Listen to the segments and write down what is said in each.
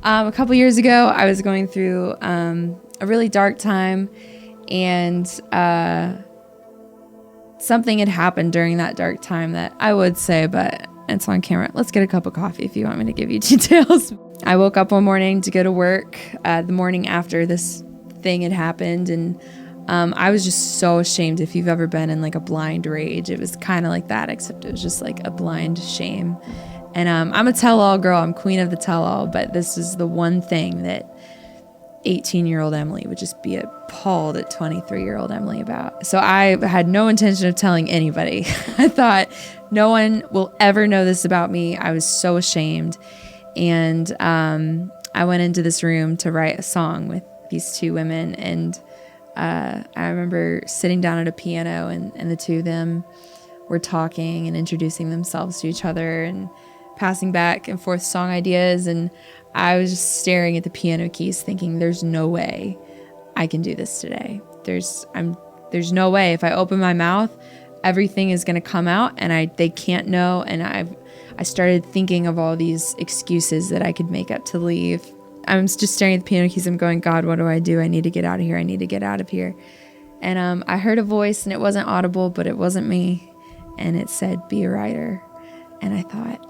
A couple years ago, I was going through a really dark time, and something had happened during that dark time that I would say, but it's on camera. Let's get a cup of coffee if you want me to give you details. I woke up one morning to go to work the morning after this thing had happened, and I was just so ashamed. If you've ever been in like a blind rage, it was kind of like that, except it was just like a blind shame. And I'm a tell-all girl. I'm queen of the tell-all, but this is the one thing that 18-year-old Emily would just be appalled at 23-year-old Emily about. So I had no intention of telling anybody. I thought no one will ever know this about me. I was so ashamed. And I went into this room to write a song with these two women. And I remember sitting down at a piano, and the two of them were talking and introducing themselves to each other and passing back and forth song ideas. And I was just staring at the piano keys thinking, there's no way I can do this today. There's no way. If I open my mouth, everything is going to come out, and they can't know. And I started thinking of all these excuses that I could make up to leave. I'm just staring at the piano keys. I'm going, God, what do? I need to get out of here. I need to get out of here. And I heard a voice, and it wasn't audible, but it wasn't me. And it said, be a writer. And I thought,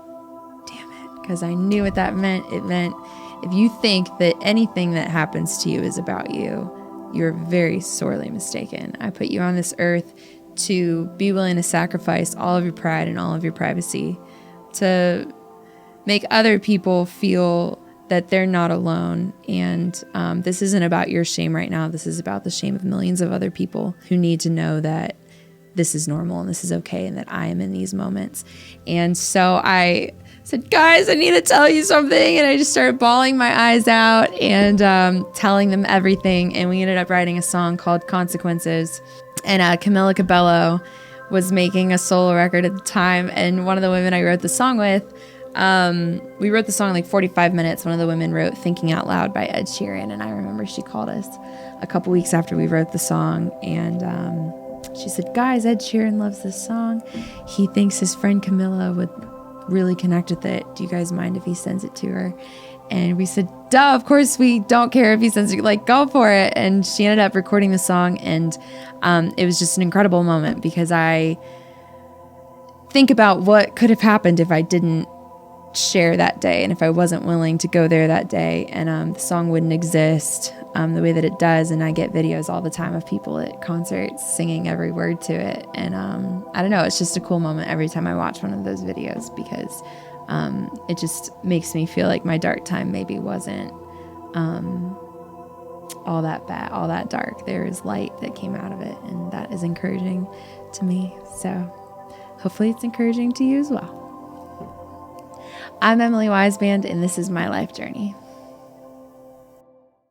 because I knew what that meant. It meant if you think that anything that happens to you is about you, you're very sorely mistaken. I put you on this earth to be willing to sacrifice all of your pride and all of your privacy to make other people feel that they're not alone. And this isn't about your shame right now. This is about the shame of millions of other people who need to know that this is normal and this is okay, and that I am in these moments. And so I said, guys, I need to tell you something. And I just started bawling my eyes out and telling them everything. And we ended up writing a song called Consequences. And Camila Cabello was making a solo record at the time. And one of the women I wrote the song with, we wrote the song in like 45 minutes. One of the women wrote Thinking Out Loud by Ed Sheeran. And I remember she called us a couple weeks after we wrote the song. And she said, guys, Ed Sheeran loves this song. He thinks his friend Camila would really connect with it. Do you guys mind if he sends it to her? And we said, duh, of course we don't care if he sends it, like, go for it. And she ended up recording the song, and it was just an incredible moment, because I think about what could have happened if I didn't share that day, and if I wasn't willing to go there that day, and the song wouldn't exist the way that it does. And I get videos all the time of people at concerts singing every word to it. And I don't know, it's just a cool moment every time I watch one of those videos, because it just makes me feel like my dark time maybe wasn't all that bad, all that dark. There is light that came out of it, and that is encouraging to me. So hopefully it's encouraging to you as well. I'm Emily Weisband, and this is my life journey.